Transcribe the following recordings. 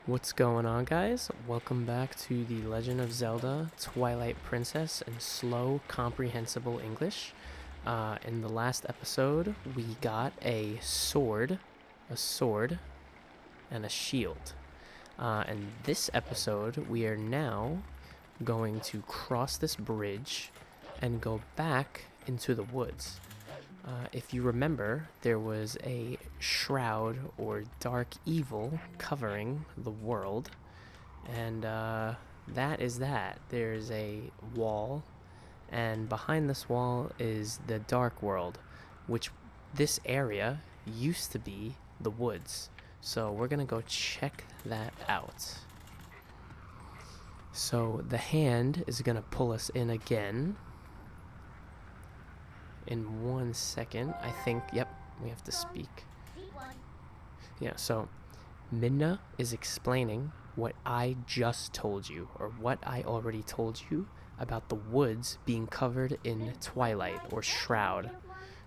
What's going on, guys? Welcome back to the Legend of Zelda, Twilight Princess, and slow, comprehensible English. In the last episode, we got a sword, and a shield. And this episode, we are now going to cross this bridge and go back into the woods. If you remember, there was a shroud or dark evil covering the world, and that is that. There's a wall, and behind this wall is the dark world, which this area used to be the woods. So we're gonna go check that out. So the hand is gonna pull us in again. In 1 second, I think. Yep, we have to speak. Yeah, so Midna is explaining what I just told you, or what I already told you about the woods being covered in twilight or shroud.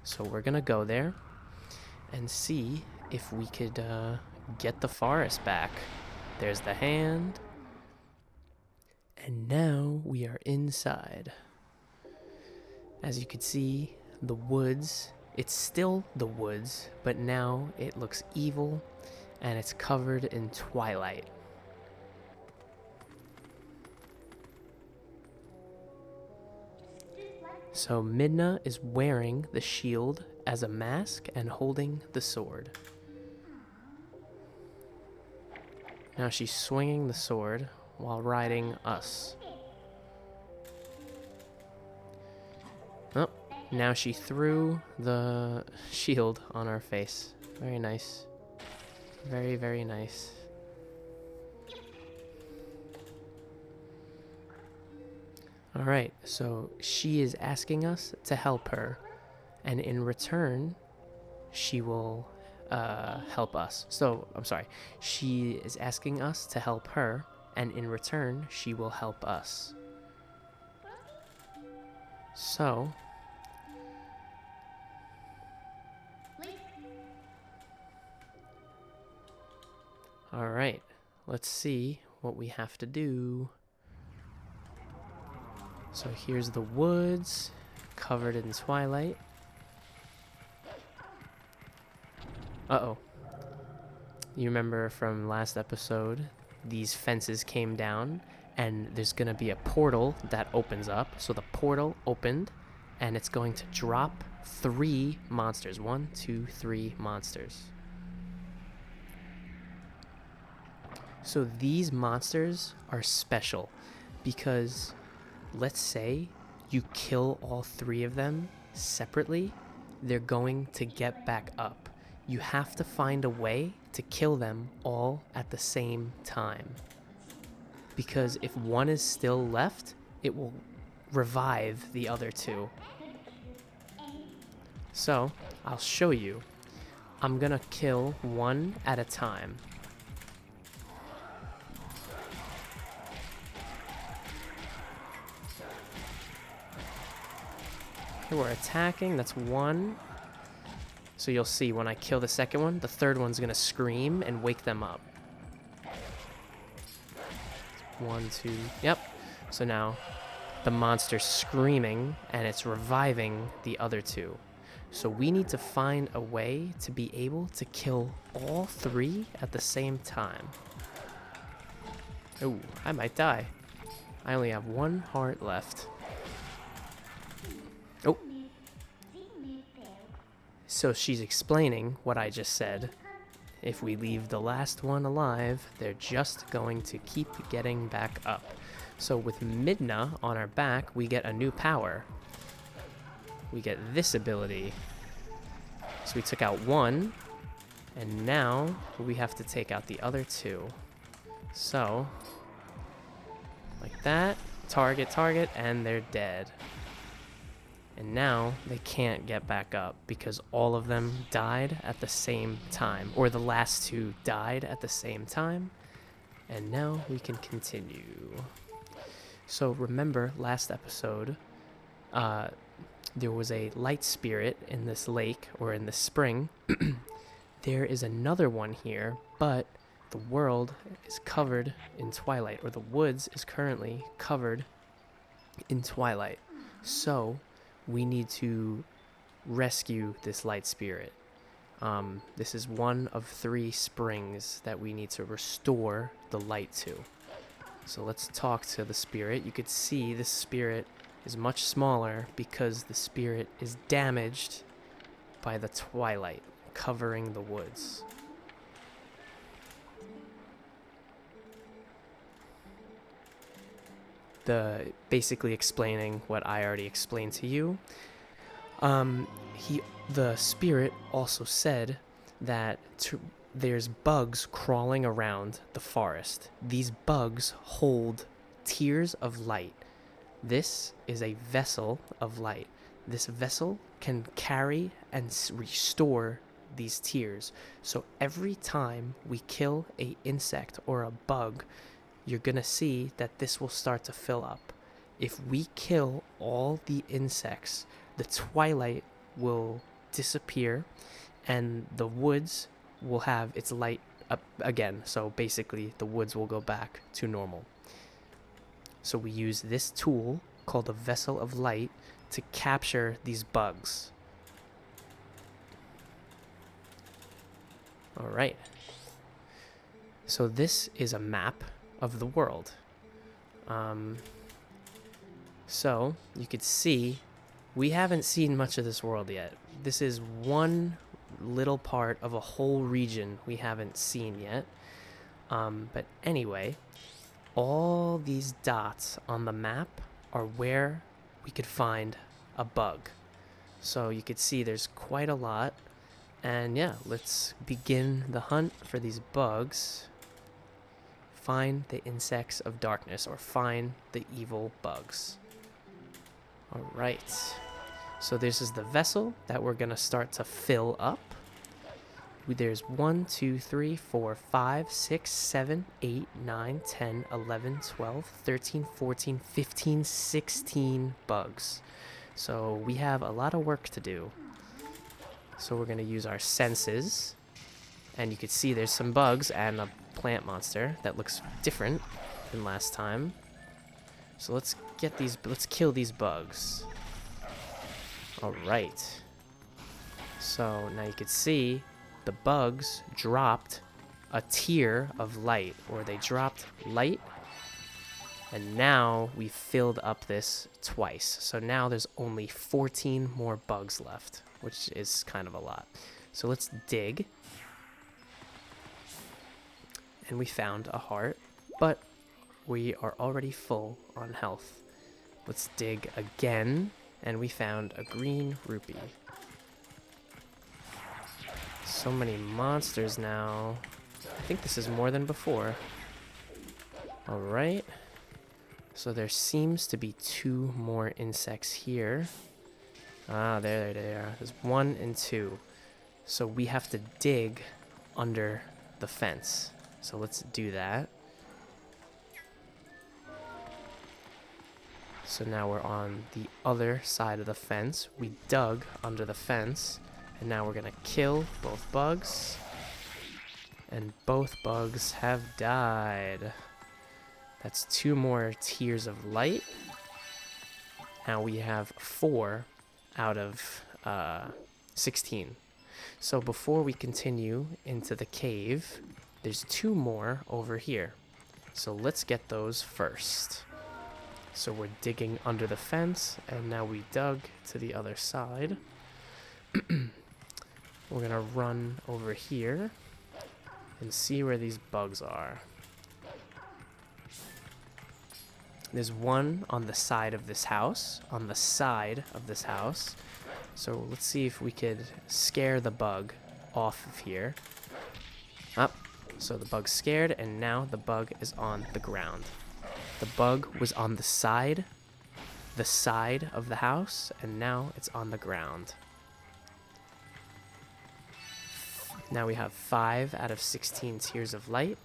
So we're gonna go there and see if we could get the forest back. There's the hand. And now we are inside. As you can see, the woods, it's still the woods, but now it looks evil and it's covered in twilight. So Midna is wearing the shield as a mask and holding the sword. Now she's swinging the sword while riding us. Oh, now she threw the shield on our face. Very nice. Very, very nice. Alright, so she is asking us to help her, and in return, she will help us. So, I'm sorry, she is asking us to help her, and in return, she will help us. So, alright, let's see what we have to do. So here's the woods, covered in twilight. Uh-oh. You remember from last episode, these fences came down, and there's gonna be a portal that opens up. So the portal opened, and it's going to drop 3 monsters. 1, 2, 3 monsters. So these monsters are special because, let's say you kill all 3 of them separately, they're going to get back up. You have to find a way to kill them all at the same time. Because if one is still left, it will revive the other 2. So, I'll show you. I'm gonna kill one at a time. Okay, we're attacking. That's 1. So you'll see when I kill the second one, the third one's gonna scream and wake them up. 1, 2, yep. So now the monster's screaming and it's reviving the other 2. So we need to find a way to be able to kill all 3 at the same time. Oh, I might die. I only have 1 heart left. Oh. So she's explaining what I just said. If we leave the last one alive, they're just going to keep getting back up. So with Midna on our back, we get a new power. We get this ability. So we took out 1, and now we have to take out the other 2. So, like that, target, and they're dead. And now they can't get back up because all of them died at the same time. Or the last 2 died at the same time. And now we can continue. So remember last episode, there was a light spirit in this lake or in this spring. There is another one here, but the world is covered in twilight, or the woods is currently covered in twilight. So we need to rescue this light spirit. This is one of 3 springs that we need to restore the light to. So let's talk to the spirit. You could see the spirit is much smaller because the spirit is damaged by the twilight covering the woods. Basically explaining what I already explained to you. The spirit also said that there's bugs crawling around the forest. These bugs hold tears of light. This is a vessel of light. This vessel can carry and restore these tears. So every time we kill an insect or a bug, you're gonna see that this will start to fill up. If we kill all the insects, the twilight will disappear and the woods will have its light up again. So basically the woods will go back to normal. So we use this tool called a vessel of light to capture these bugs. All right. So this is a map of the world. So you could see we haven't seen much of this world yet. This is one little part of a whole region we haven't seen yet. But anyway, all these dots on the map are where we could find a bug. So you could see there's quite a lot. And yeah, let's begin the hunt for these bugs. Find the insects of darkness, or find the evil bugs. All right. So this is the vessel that we're going to start to fill up. There's 1, 2, 3, 4, 5, 6, 7, 8, 9, 10, 11, 12, 13, 14, 15, 16 bugs. So we have a lot of work to do. So we're going to use our senses. And you can see there's some bugs and a plant monster that looks different than last time. So let's kill these bugs. All right. So now you can see the bugs dropped a tier of light, or they dropped light, and now we filled up this twice. So now there's only 14 more bugs left, which is kind of a lot. So let's dig. And we found a heart, but we are already full on health. Let's dig again, and we found a green rupee. So many monsters now. I think this is more than before. All right. So there seems to be 2 more insects here. Ah, there they are. There's 1 and 2. So we have to dig under the fence. So let's do that. So now we're on the other side of the fence. We dug under the fence, and now we're gonna kill both bugs. And both bugs have died. That's 2 more tiers of light. Now we have 4 out of 16. So before we continue into the cave, there's 2 more over here. So let's get those first. So we're digging under the fence, and now we dug to the other side. We're gonna run over here and see where these bugs are. There's 1 on the side of this house, So let's see if we could scare the bug off of here. Up. So the bug's scared, and now the bug is on the ground. The bug was on the side of the house, and now it's on the ground. Now we have 5 out of 16 tiers of light,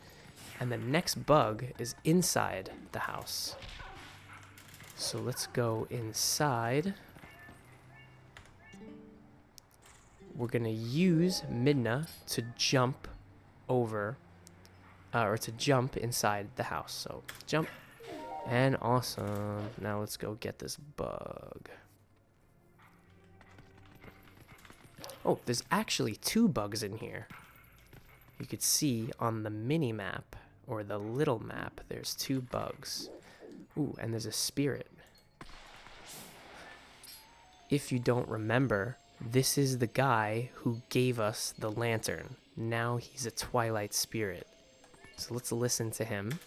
and the next bug is inside the house. So let's go inside. We're gonna use Midna to jump over or to jump inside the house. So jump. And awesome. Now let's go get this bug. Oh, there's actually 2 bugs in here. You could see on the mini map, or the little map, there's 2 bugs. Ooh, and there's a spirit. If you don't remember, this is the guy who gave us the lantern. Now he's a Twilight spirit. So let's listen to him.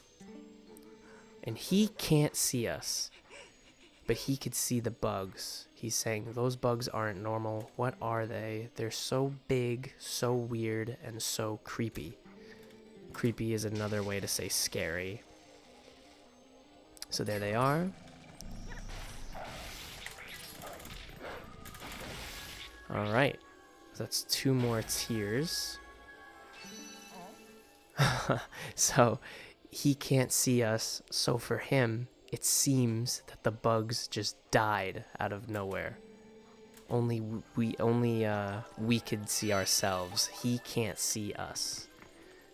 And he can't see us, but he could see the bugs. He's saying, those bugs aren't normal. What are they? They're so big, so weird, and so creepy. Creepy is another way to say scary. So there they are. All right. That's 2 more tiers. So he can't see us, so for him, it seems that the bugs just died out of nowhere. Only we could see ourselves. He can't see us.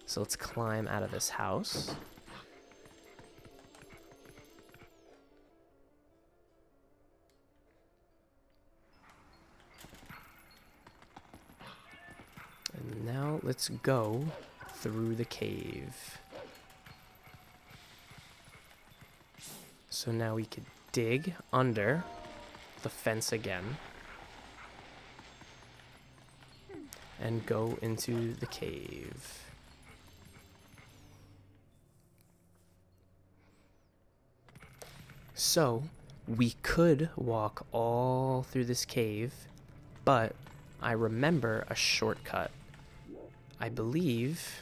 So let's climb out of this house. And now let's go through the cave. So now we could dig under the fence again and go into the cave. So we could walk all through this cave, but I remember a shortcut. I believe,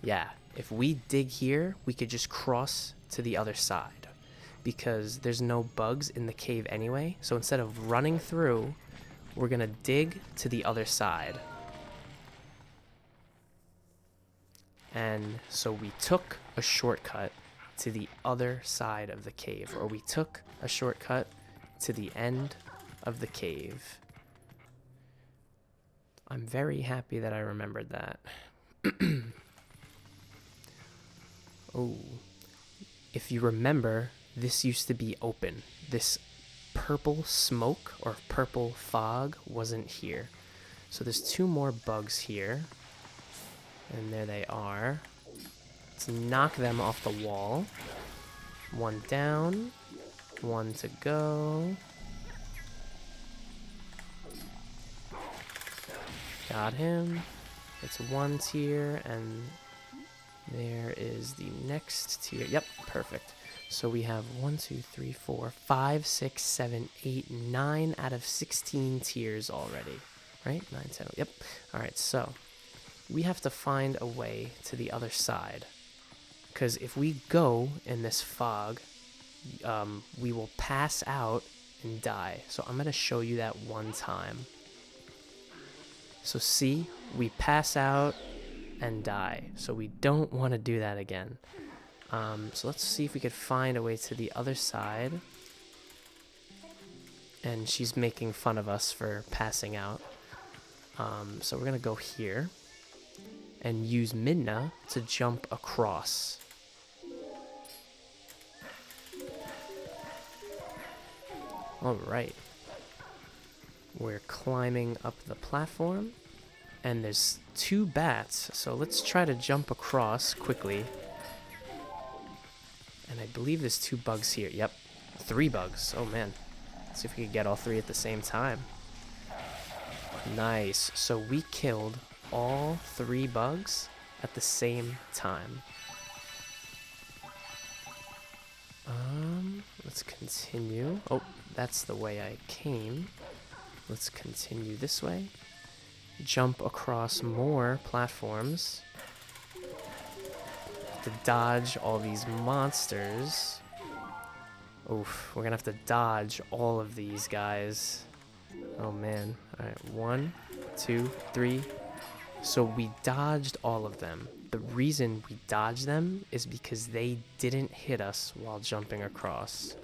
yeah, if we dig here, we could just cross to the other side. Because there's no bugs in the cave anyway. So instead of running through, we're gonna dig to the other side. And so we took a shortcut to the other side of the cave, or we took a shortcut to the end of the cave. I'm very happy that I remembered that. Oh, if you remember, this used to be open. This purple smoke or purple fog wasn't here. So there's 2 more bugs here. And there they are. Let's knock them off the wall. 1 down. 1 to go. Got him. It's 1 tier, and there is the next tier. Yep, perfect. So we have 1, 2, 3, 4, 5, 6, 7, 8, 9 out of 16 tiers already. Right? 9, 10. Yep. All right, so we have to find a way to the other side. Because if we go in this fog, we will pass out and die. So I'm going to show you that one time. So see, we pass out and die. So we don't want to do that again. So let's see if we could find a way to the other side. And she's making fun of us for passing out. So we're going to go here and use Midna to jump across. All right. We're climbing up the platform, and there's 2 bats, so let's try to jump across quickly. And I believe there's 2 bugs here. Yep, 3 bugs. Oh man. Let's see if we can get all 3 at the same time. Nice. So we killed all 3 bugs at the same time. Let's continue. Oh, that's the way I came. Let's continue this way. Jump across more platforms. To dodge all these monsters. Oof, we're gonna have to dodge all of these guys. Oh man. Alright, 1, 2, 3. So we dodged all of them. The reason we dodged them is because they didn't hit us while jumping across.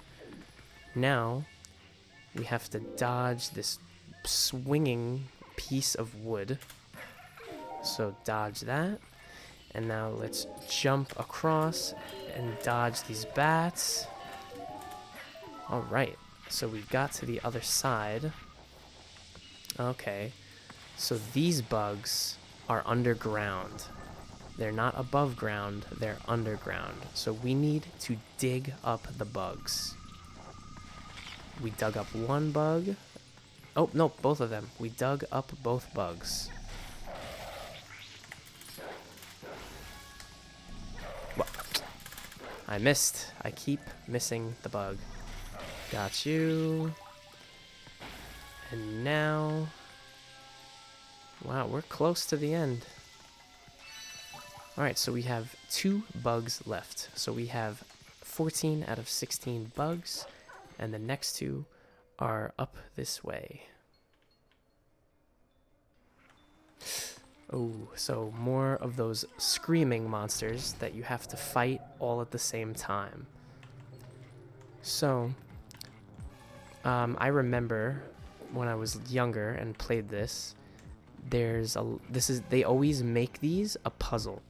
Now, we have to dodge this swinging piece of wood. So dodge that. And now let's jump across and dodge these bats. Alright, so we got to the other side. Okay, so these bugs are underground. They're not above ground, they're underground. So we need to dig up the bugs. We dug up one bug. Oh, no, both of them. We dug up both bugs. I missed. I keep missing the bug. Got you. And now... Wow, we're close to the end. Alright, so we have 2 bugs left. So we have 14 out of 16 bugs. And the next 2 are up this way. Oh, so more of those screaming monsters that you have to fight all at the same time. So, I remember when I was younger and played this, they always make these a puzzle.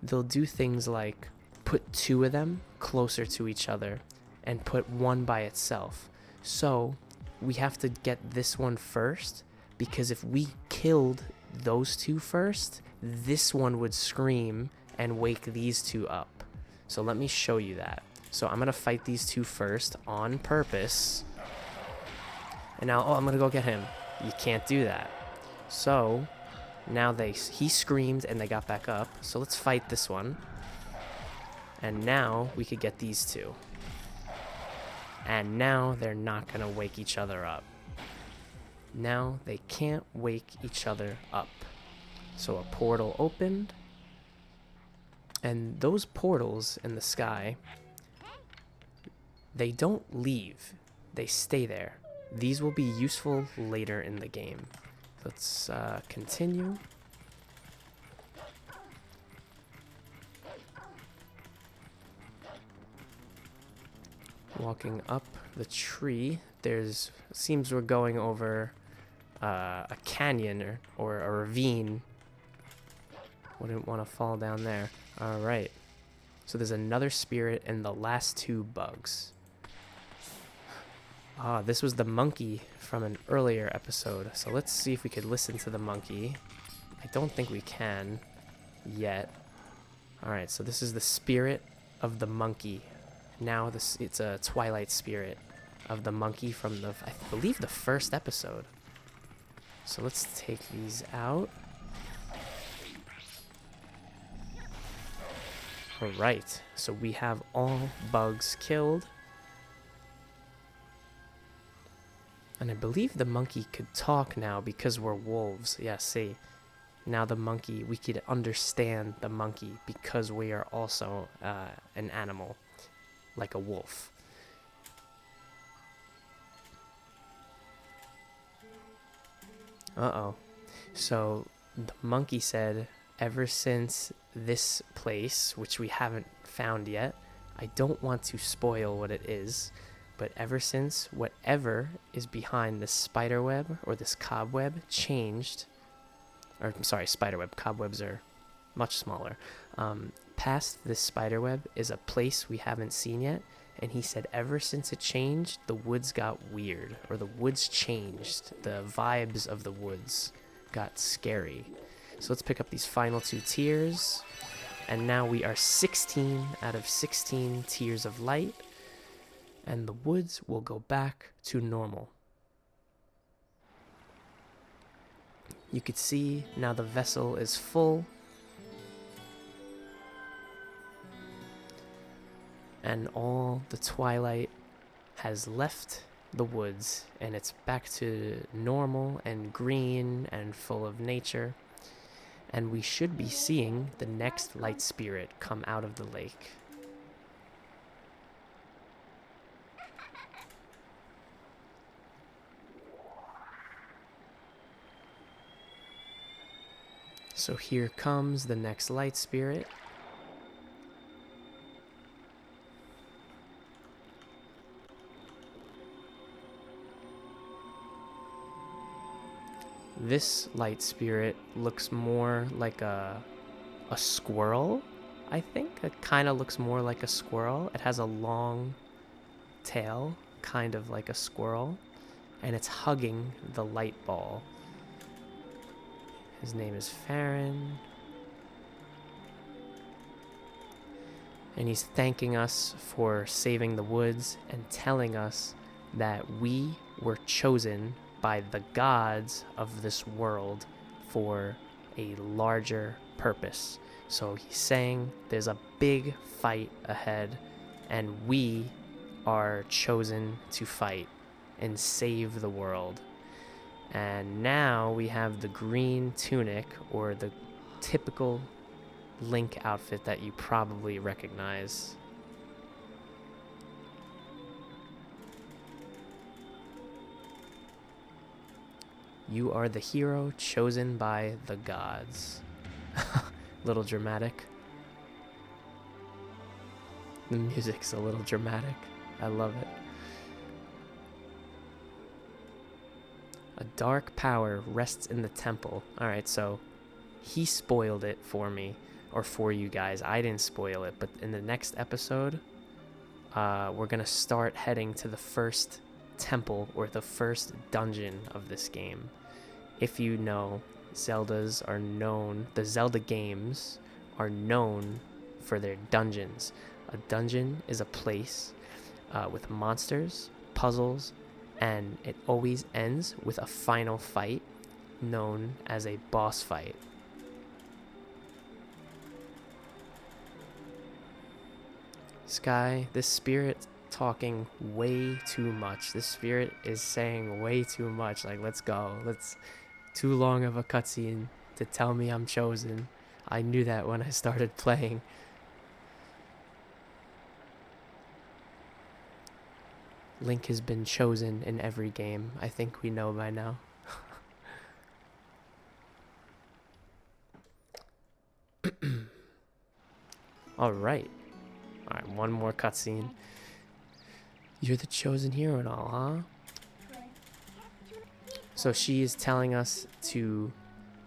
They'll do things like put 2 of them closer to each other and put one by itself. So, we have to get this one first, because if we killed those 2 first, this one would scream and wake these 2 up. So let me show you that. So I'm gonna fight these 2 first on purpose. And now, I'm gonna go get him. You can't do that. So now he screamed and they got back up. So let's fight this one. And now we could get these 2. And now they're not gonna wake each other up. Now they can't wake each other up. So a portal opened. And those portals in the sky, they don't leave. They stay there. These will be useful later in the game. Let's continue. Walking up the tree, seems we're going over a canyon or a ravine. Wouldn't want to fall down there. Alright. So there's another spirit and the last 2 bugs. This was the monkey from an earlier episode. So let's see if we could listen to the monkey. I don't think we can yet. Alright, so this is the spirit of the monkey. Now it's a Twilight spirit of the monkey from I believe the first episode. So let's take these out. Alright, so we have all bugs killed. And I believe the monkey could talk now because we're wolves. Yeah, see. Now the monkey, we could understand the monkey because we are also an animal, like a wolf. Uh-oh. So the monkey said, ever since this place, which we haven't found yet, I don't want to spoil what it is, but ever since whatever is behind this spider web or this cobweb changed, or I'm sorry, spider web, cobwebs are much smaller. Past this spider web is a place we haven't seen yet, and he said ever since it changed, the woods got weird, or the woods changed. The vibes of the woods got scary. So let's pick up these final 2 tiers, and now we are 16 out of 16 tiers of light, and the woods will go back to normal. You could see now the vessel is full, and all the twilight has left the woods, and it's back to normal and green and full of nature. And we should be seeing the next light spirit come out of the lake. So here comes the next light spirit. This light spirit looks more like a a squirrel, I think. It kind of looks more like a squirrel. It has a long tail, kind of like a squirrel, and it's hugging the light ball. His name is Farron. And he's thanking us for saving the woods and telling us that we were chosen by the gods of this world for a larger purpose. So he's saying there's a big fight ahead, and we are chosen to fight and save the world. And now we have the green tunic, or the typical Link outfit that you probably recognize. You are the hero chosen by the gods. Little dramatic. The music's a little dramatic. I love it. A dark power rests in the temple. Alright, so he spoiled it for me, or for you guys. I didn't spoil it, but in the next episode, we're gonna start heading to the first temple, or the first dungeon of this game. If you know, the Zelda games are known for their dungeons. A dungeon is a place with monsters, puzzles, and it always ends with a final fight known as a boss fight. Sky, this spirit talking way too much. This spirit is saying way too much. Like, let's go. Too long of a cutscene to tell me I'm chosen. I knew that when I started playing. Link has been chosen in every game. I think we know by now. Alright, one more cutscene. You're the chosen hero and all, huh? So she is telling us to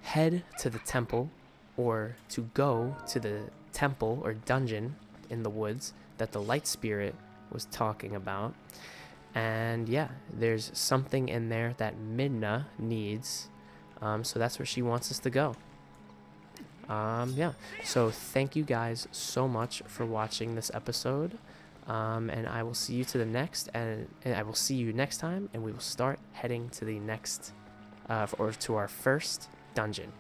head to the temple, or to go to the temple or dungeon in the woods that the light spirit was talking about. And yeah, there's something in there that Midna needs. So that's where she wants us to go. Yeah, so thank you guys so much for watching this episode, and I will see you to the next, and I will see you next time, and we will start heading to the next or to our first dungeon.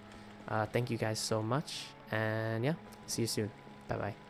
Thank you guys so much, and yeah, see you soon. Bye bye.